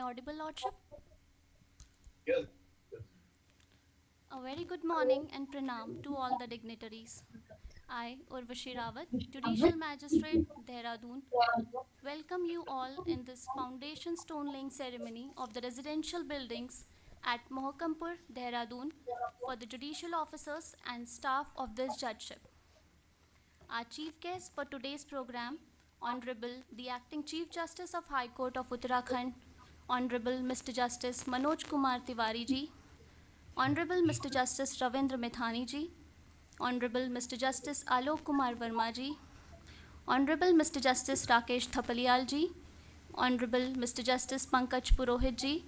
audible, Lordship? Yes. A very good morning and pranam to all the dignitaries. I, Urvashi Rawat, Judicial Magistrate, Dehradun, welcome you all in this foundation stone laying ceremony of the residential buildings at Mohkampur, Dehradun for the judicial officers and staff of this judgeship. Our chief guest for today's program, Honorable the Acting Chief Justice of High Court of Uttarakhand, Honorable Mr. Justice Manoj Kumar Tiwari ji, Honorable Mr. Justice Ravindra Mithani ji, Honorable Mr. Justice Alok Kumar Verma ji, Honorable Mr. Justice Rakesh Thapalial ji, Honorable Mr. Justice Pankaj Purohit ji,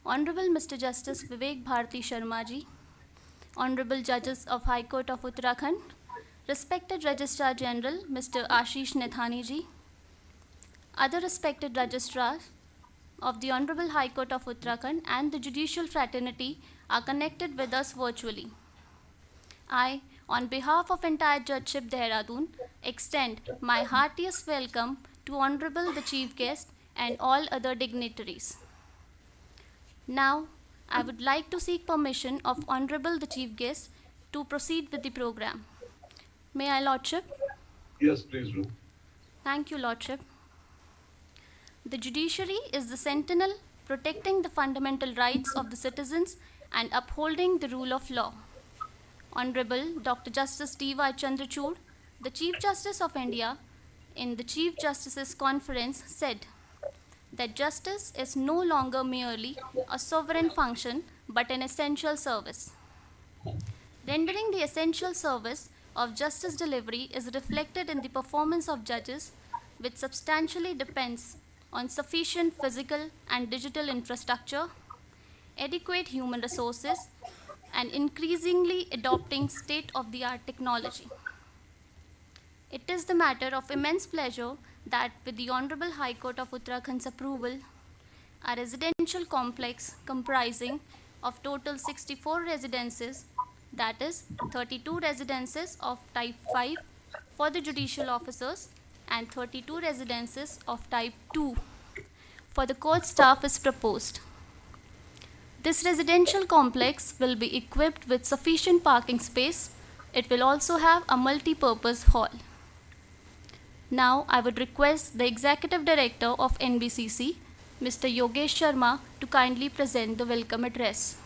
Honorable Mr. Justice Vivek Bharati Sharma ji, Honorable Judges of High Court of Uttarakhand, respected Registrar General Mr. Ashish Nethani ji, other respected registrars of the Honorable High Court of Uttarakhand and the judicial fraternity are connected with us virtually. I, on behalf of entire Judgeship Dehradun, extend my heartiest welcome to Honorable the Chief Guest and all other dignitaries. Now, I would like to seek permission of Honorable the Chief Guest to proceed with the program. May I, Lordship? Yes, please do. Thank you, Lordship. The judiciary is the sentinel protecting the fundamental rights of the citizens and upholding the rule of law. Honorable Dr. Justice D.Y. Chandrachud, the Chief Justice of India, in the Chief Justices Conference said that justice is no longer merely a sovereign function but an essential service. Rendering the essential service of justice delivery is reflected in the performance of judges, which substantially depends on sufficient physical and digital infrastructure, adequate human resources, and increasingly adopting state-of-the-art technology. It is the matter of immense pleasure that with the Honorable High Court of Uttarakhand's approval, a residential complex comprising of total 64 residences, that is 32 residences of type 5 for the judicial officers and 32 residences of type 2 for the court staff is proposed. This residential complex will be equipped with sufficient parking space. It will also have a multi-purpose hall. Now, I would request the Executive Director of NBCC, Mr. Yogesh Sharma, to kindly present the welcome address.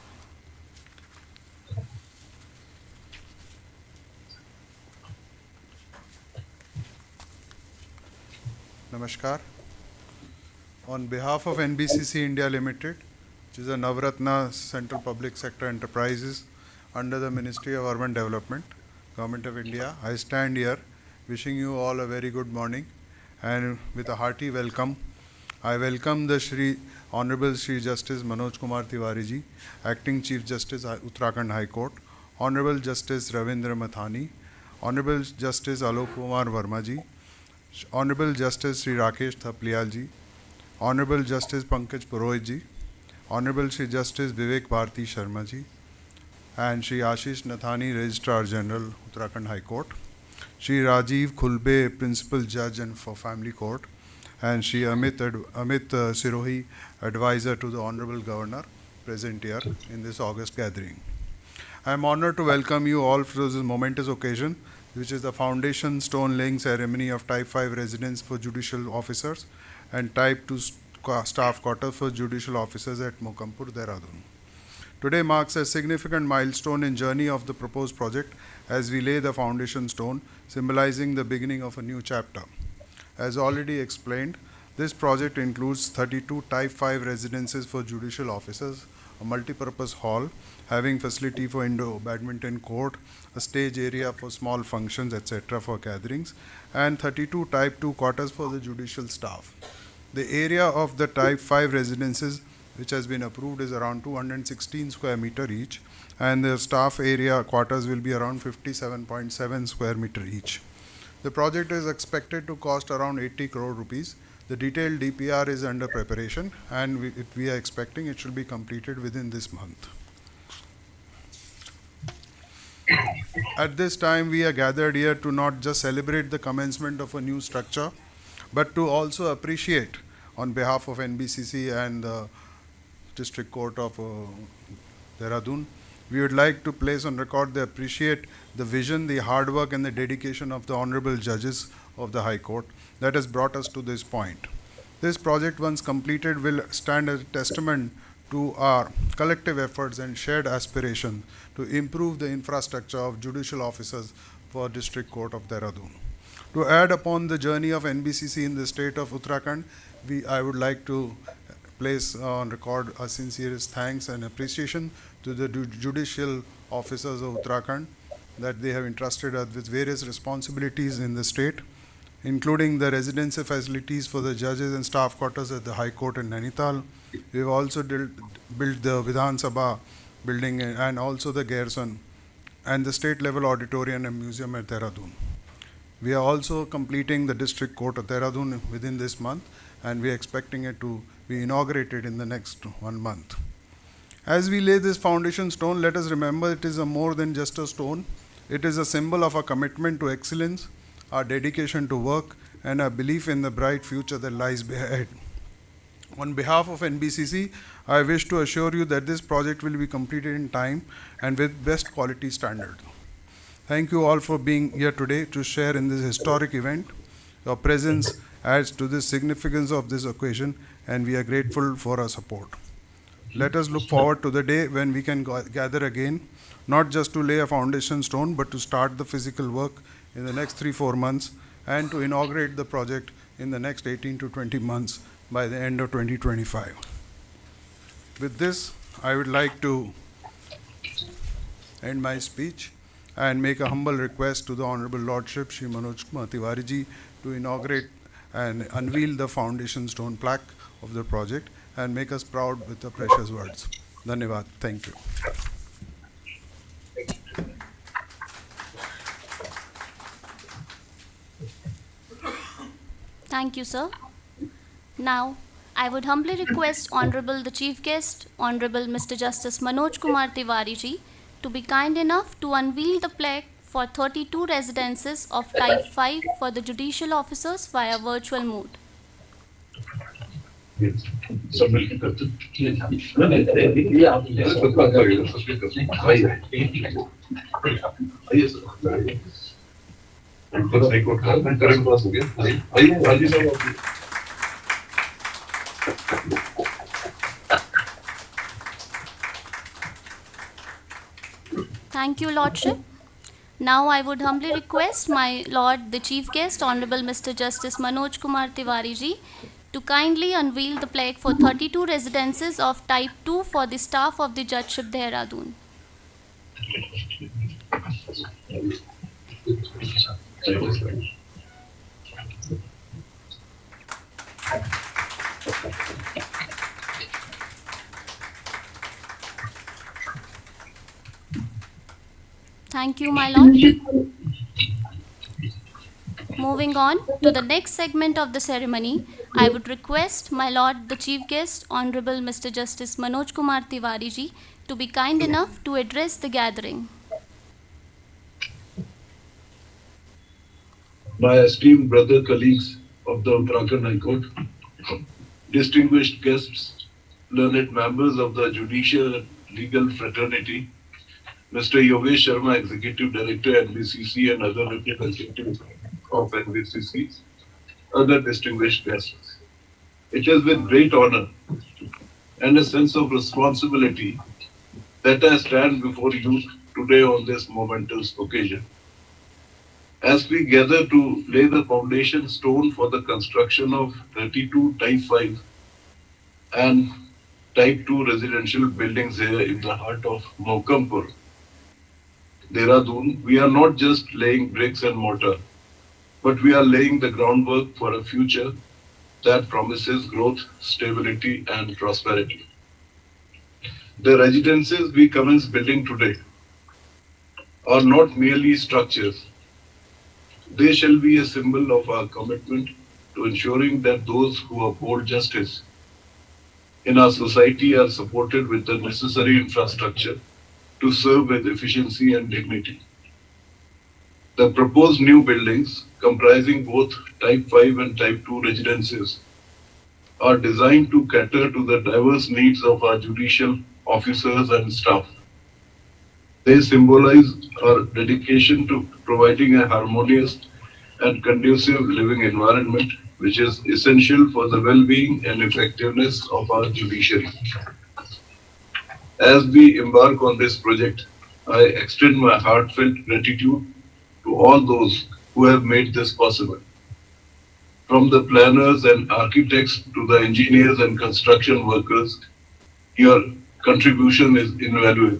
Namaskar. On behalf of NBCC India Limited, which is a Navratna Central Public Sector Enterprises under the Ministry of Urban Development, Government of India, I stand here wishing you all a very good morning and with a hearty welcome. I welcome the Honorable Shri Justice Manoj Kumar Tiwari ji, Acting Chief Justice Uttarakhand High Court, Honorable Justice Ravindra Mathani, Honorable Justice Alok Kumar Verma ji, Honorable Justice Sri Rakesh Thapalial ji, Honorable Justice Pankaj Purohit ji, Honorable Sri Justice Vivek Bharati Sharma ji, and Sri Ashish Nathani, Registrar General, Uttarakhand High Court, Sri Rajiv Khulbe, Principal Judge and for Family Court, and Sri Amit Sirohi, Advisor to the Honorable Governor, present here in this August gathering. I am honored to welcome you all for this momentous occasion, which is the foundation stone laying ceremony of Type 5 residence for judicial officers and Type 2 staff quarters for judicial officers at Mohkampur, Dehradun. Today marks a significant milestone in journey of the proposed project as we lay the foundation stone, symbolizing the beginning of a new chapter. As already explained, this project includes 32 Type 5 residences for judicial officers, a multi-purpose hall having facility for indoor badminton court, a stage area for small functions, etc. for gatherings, and 32 Type 2 quarters for the judicial staff. The area of the Type 5 residences which has been approved is around 216 square meter each, and the staff area quarters will be around 57.7 square meter each. The project is expected to cost around 80 crore rupees. The detailed DPR is under preparation, and we are expecting it should be completed within this month. At this time, we are gathered here to not just celebrate the commencement of a new structure, but to also appreciate on behalf of NBCC and the District Court of Dehradun. We would like to place on record the appreciate the vision, the hard work and the dedication of the honorable judges of the High Court that has brought us to this point. This project, once completed, will stand as a testament to our collective efforts and shared aspiration to improve the infrastructure of judicial officers for District Court of Dehradun. To add upon the journey of NBCC in the state of Uttarakhand, I would like to place on record our sincerest thanks and appreciation to the judicial officers of Uttarakhand that they have entrusted us with various responsibilities in the state, including the residency facilities for the judges and staff quarters at the High Court in Nainital. We have also built the Vidhan Sabha building and also the garrison and the state level auditorium and museum at Dehradun. We are also completing the District Court of Dehradun within this month, and we are expecting it to be inaugurated in the next 1 month. As we lay this foundation stone, let us remember it is more than just a stone. It is a symbol of our commitment to excellence, our dedication to work, and our belief in the bright future that lies ahead. On behalf of NBCC, I wish to assure you that this project will be completed in time and with best quality standards. Thank you all for being here today to share in this historic event. Your presence adds to the significance of this occasion, and we are grateful for our support. Let us look forward to the day when we can gather again, not just to lay a foundation stone, but to start the physical work in the next 3-4 months and to inaugurate the project in the next 18 to 20 months by the end of 2025. With this, I would like to end my speech and make a humble request to the Honorable Lordship Shri Manoj Kumar Tiwari ji to inaugurate and unveil the foundation stone plaque of the project and make us proud with the precious words. Dhanyavad. Thank you. Thank you, sir. Now, I would humbly request Honorable the Chief Guest, Honorable Mr. Justice Manoj Kumar Tiwari ji, to be kind enough to unveil the plaque for 32 residences of Type 5 for the judicial officers via virtual mode. Yes. सब मिलके करते हैं। ये आप सबका करेगा, सबके करते हैं। आइए सर। बस एक और करंट पास हो गया। आइए हाजी साहब। Thank you, Lordship. Now I would humbly request my Lord, the Chief Guest, Honorable Mr. Justice Manoj Kumar Tiwari ji, to kindly unveil the plaque for 32 residences of Type 2 for the staff of the Judgeship Dehradun. Thank you, my Lord. Moving on to the next segment of the ceremony, I would request my Lord, the Chief Guest, Honorable Mr. Justice Manoj Kumar Tiwari ji, to be kind enough to address the gathering. My esteemed brother colleagues of the Uttarakhand High Court, distinguished guests, learned members of the judicial legal fraternity, Mr. Yogesh Sharma, Executive Director, NBCC, and other representatives of NBCC, other distinguished guests. It is with great honor and a sense of responsibility that I stand before you today on this momentous occasion. As we gather to lay the foundation stone for the construction of 32 Type 5 and Type 2 residential buildings here in the heart of Mohkampur, Dehradun, we are not just laying bricks and mortar, but we are laying the groundwork for a future that promises growth, stability, and prosperity. The residences we commence building today are not merely structures. They shall be a symbol of our commitment to ensuring that those who uphold justice in our society are supported with the necessary infrastructure to serve with efficiency and dignity. The proposed new buildings, comprising both Type 5 and Type 2 residences, are designed to cater to the diverse needs of our judicial officers and staff. They symbolize our dedication to providing a harmonious and conducive living environment, which is essential for the well-being and effectiveness of our judiciary. As we embark on this project, I extend my heartfelt gratitude to all those who have made this possible. From the planners and architects to the engineers and construction workers, your contribution is invaluable.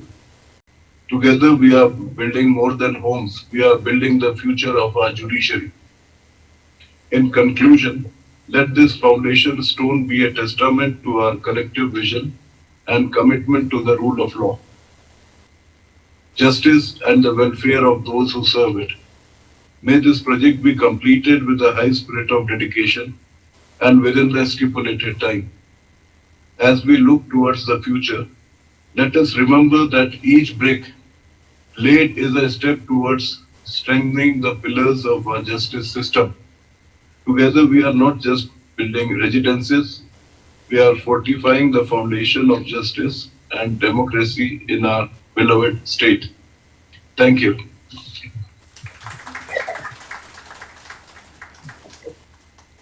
Together, we are building more than homes, we are building the future of our judiciary. In conclusion, let this foundation stone be a testament to our collective vision and commitment to the rule of law, justice, and the welfare of those who serve it. May this project be completed with a high spirit of dedication and within the stipulated time. As we look towards the future, let us remember that each brick laid is a step towards strengthening the pillars of our justice system. Together, we are not just building residences, we are fortifying the foundation of justice and democracy in our beloved state. Thank you.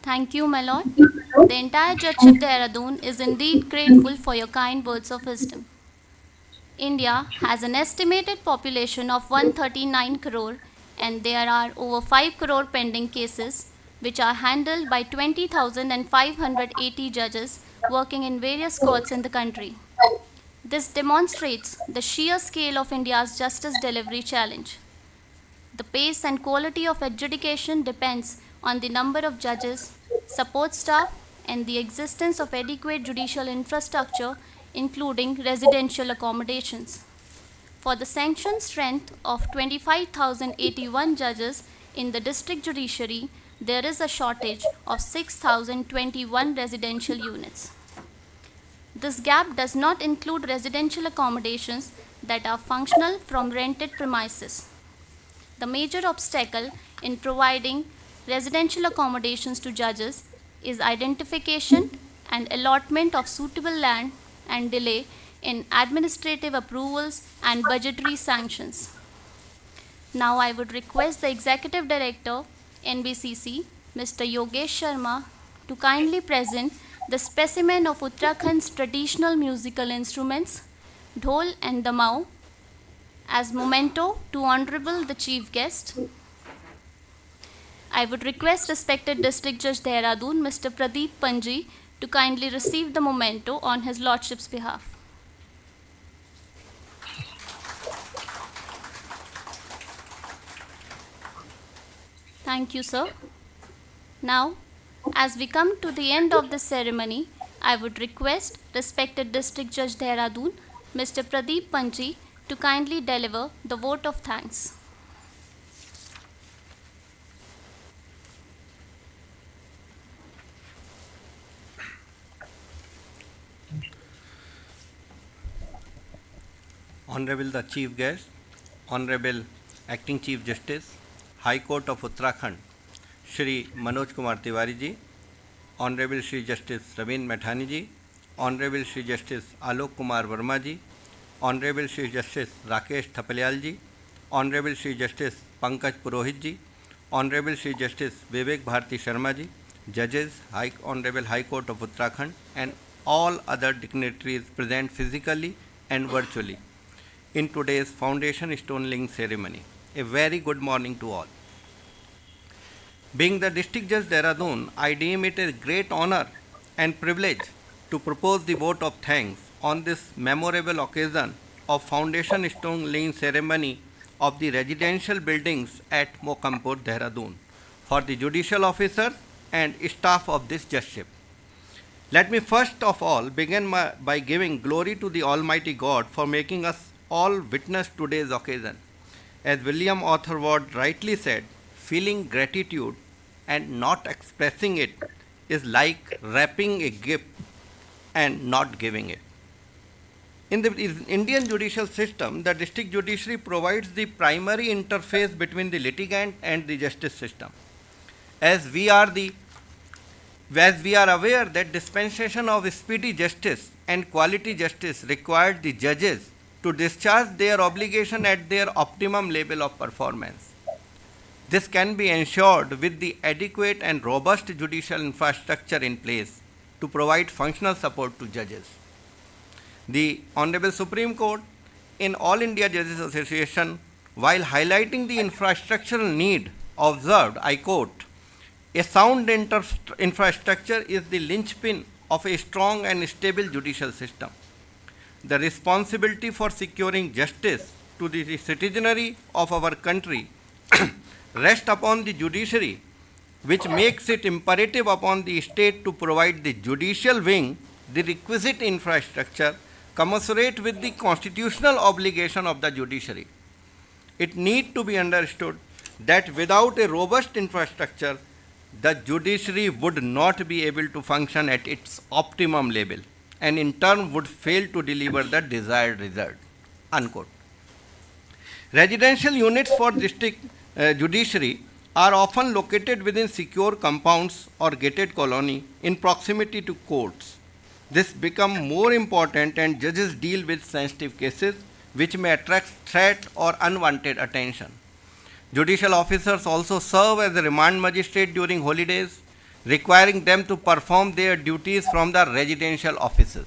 Thank you, my lord. The entire Judgeship Dehradun is indeed grateful for your kind words of wisdom. India has an estimated population of 139 crore and there are over 5 crore pending cases which are handled by 20,580 judges working in various courts in the country. This demonstrates the sheer scale of India's justice delivery challenge. The pace and quality of adjudication depends on the number of judges, support staff, and the existence of adequate judicial infrastructure, including residential accommodations. For the sanctioned strength of 25,081 judges in the district judiciary, there is a shortage of 6,021 residential units. This gap does not include residential accommodations that are functional from rented premises. The major obstacle in providing residential accommodations to judges is identification and allotment of suitable land and delay in administrative approvals and budgetary sanctions. Now I would request the Executive Director, NBCC, Mr. Yogesh Sharma, to kindly present the specimen of Uttarakhand's traditional musical instruments, dhol and damau, as memento to Honorable the Chief Guest. I would request respected District Judge Dehradun, Mr. Pradeep Panji, to kindly receive the memento on his Lordship's behalf. Thank you, sir. Now, as we come to the end of the ceremony, I would request respected District Judge Dehradun, Mr. Pradeep Panji, to kindly deliver the vote of thanks. Honorable the Chief Guest, Honorable Acting Chief Justice, High Court of Uttarakhand, Shri Manoj Kumar Tiwari ji, Honorable Shri Justice Ravin Maithani ji, Honorable Shri Justice Alok Kumar Verma ji, Honorable Shri Justice Rakesh Thapalial ji, Honorable Shri Justice Pankaj Purohit ji, Honorable Shri Justice Vivek Bharati Sharma ji, Judges, Honorable High Court of Uttarakhand, and all other dignitaries present physically and virtually in today's foundation stone laying ceremony. A very good morning to all. Being the District Judge Dehradun, I deem it a great honor and privilege to propose the vote of thanks on this memorable occasion of foundation stone laying ceremony of the residential buildings at Mohkampur, Dehradun for the judicial officers and staff of this judgeship. Let me first of all begin by giving glory to the Almighty God for making us all witness today's occasion. As William Arthur Ward rightly said, feeling gratitude and not expressing it is like wrapping a gift and not giving it. In the Indian judicial system, the district judiciary provides the primary interface between the litigant and the justice system. As we are the As we are aware that dispensation of speedy justice and quality justice required the judges to discharge their obligation at their optimum level of performance. This can be ensured with the adequate and robust judicial infrastructure in place to provide functional support to judges. The Honorable Supreme Court in All India Judges Association, while highlighting the infrastructural need observed, I quote, a sound infrastructure is the linchpin of a strong and stable judicial system. The responsibility for securing justice to the citizenry of our country rests upon the judiciary, which makes it imperative upon the state to provide the judicial wing the requisite infrastructure commensurate with the constitutional obligation of the judiciary. It need to be understood that without a robust infrastructure, the judiciary would not be able to function at its optimum level and in turn would fail to deliver the desired result. Unquote. Residential units for district judiciary are often located within secure compounds or gated colony in proximity to courts. This becomes more important and judges deal with sensitive cases which may attract threat or unwanted attention. Judicial officers also serve as a remand magistrate during holidays, requiring them to perform their duties from the residential offices.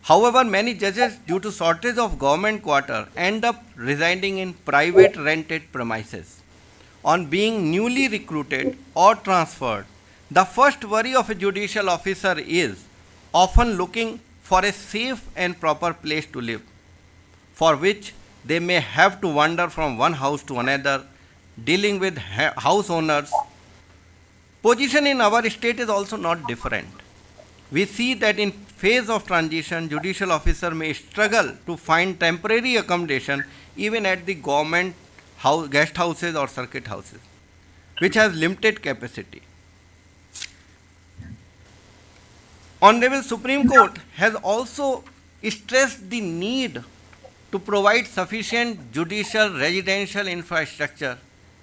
However, many judges, due to shortage of government quarter, end up residing in private rented premises. On being newly recruited or transferred, the first worry of a judicial officer is often looking for a safe and proper place to live, for which they may have to wander from one house to another, dealing with house owners. Position in our state is also not different. We see that in phase of transition, judicial officer may struggle to find temporary accommodation even at the government guest houses or circuit houses, which has limited capacity. Honorable Supreme Court has also stressed the need to provide sufficient judicial residential infrastructure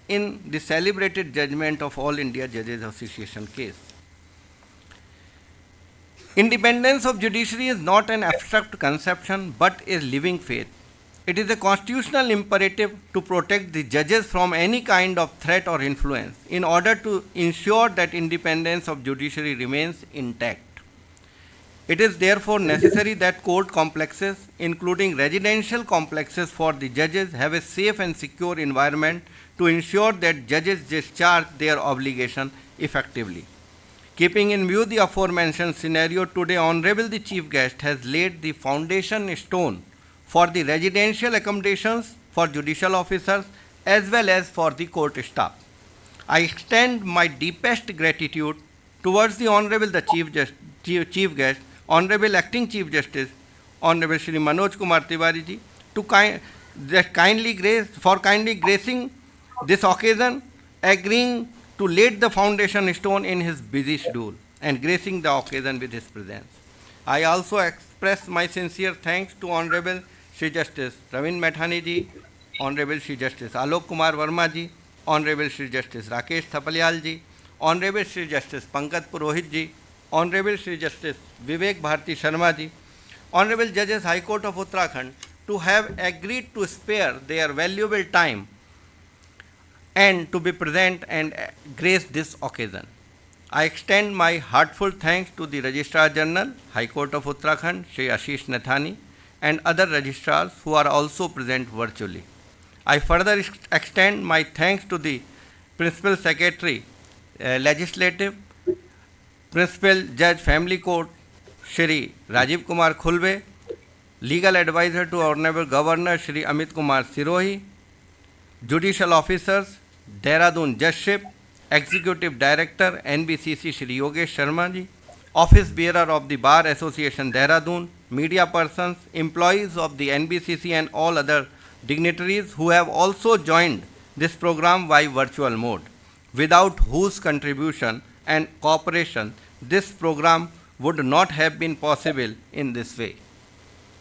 in the celebrated judgment of All India Judges Association case. Independence of judiciary is not an abstract conception but a living faith. It is a constitutional imperative to protect the judges from any kind of threat or influence in order to ensure that independence of judiciary remains intact. It is therefore necessary that court complexes, including residential complexes for the judges, have a safe and secure environment to ensure that judges discharge their obligation effectively. Keeping in view the aforementioned scenario, today Honorable the Chief Guest has laid the foundation stone for the residential accommodations for judicial officers as well as for the court staff. I extend my deepest gratitude towards the Honorable the Chief Guest, Honorable Acting Chief Justice, Honorable Shri Manoj Kumar Tiwari ji, kindly gracing this occasion, agreeing to lay the foundation stone in his busy schedule and gracing the occasion with his presence. I also express my sincere thanks to Honorable Shri Justice Ravin Maithani ji, Honorable Shri Justice Alok Kumar Verma ji, Honorable Shri Justice Rakesh Thapalyal ji, Honorable Shri Justice Pankaj Purohit ji, Honorable Shri Justice Vivek Bharti Sharma ji, Honorable Judges High Court of Uttarakhand to have agreed to spare their valuable time and to be present and grace this occasion. I extend my heartfelt thanks to the Registrar General, High Court of Uttarakhand, Shri Ashish Nathani, and other registrars who are also present virtually. I further extend my thanks to the Principal Secretary, Legislative, Principal Judge Family Court, Shri Rajiv Kumar Khulbe, Legal Advisor to Honorable Governor Shri Amit Kumar Sirohi, Judicial Officers, Dehradun Judgeship, Executive Director, NBCC Shri Yogesh Sharma ji, Office Bearer of the Bar Association Dehradun, media persons, employees of the NBCC and all other dignitaries who have also joined this program by virtual mode, without whose contribution and cooperation this program would not have been possible in this way.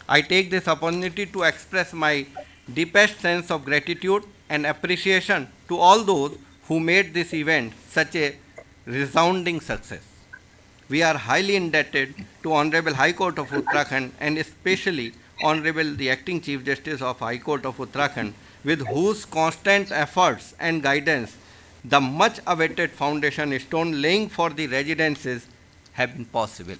I take this opportunity to express my deepest sense of gratitude and appreciation to all those who made this event such a resounding success. We are highly indebted to Honorable High Court of Uttarakhand and especially Honorable the Acting Chief Justice of High Court of Uttarakhand, with whose constant efforts and guidance the much awaited foundation stone laying for the residences have been possible.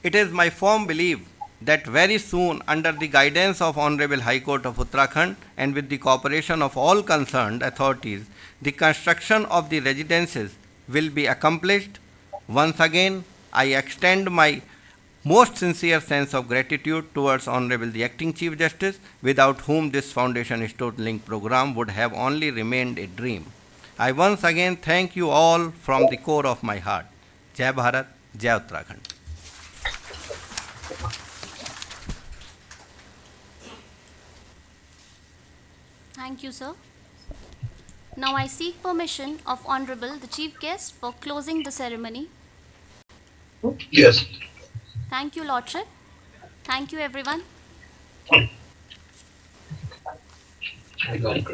It is my firm belief that very soon, under the guidance of Honorable High Court of Uttarakhand and with the cooperation of all concerned authorities, the construction of the residences will be accomplished. Once again, I extend my most sincere sense of gratitude towards Honorable the Acting Chief Justice, without whom this foundation stone link program would have only remained a dream. I once again thank you all from the core of my heart. Jai Bharat, Jai Uttarakhand. Thank you, sir. Now I seek permission of Honorable the Chief Guest for closing the ceremony. Yes. Thank you, Lordship. Thank you, everyone. I got it.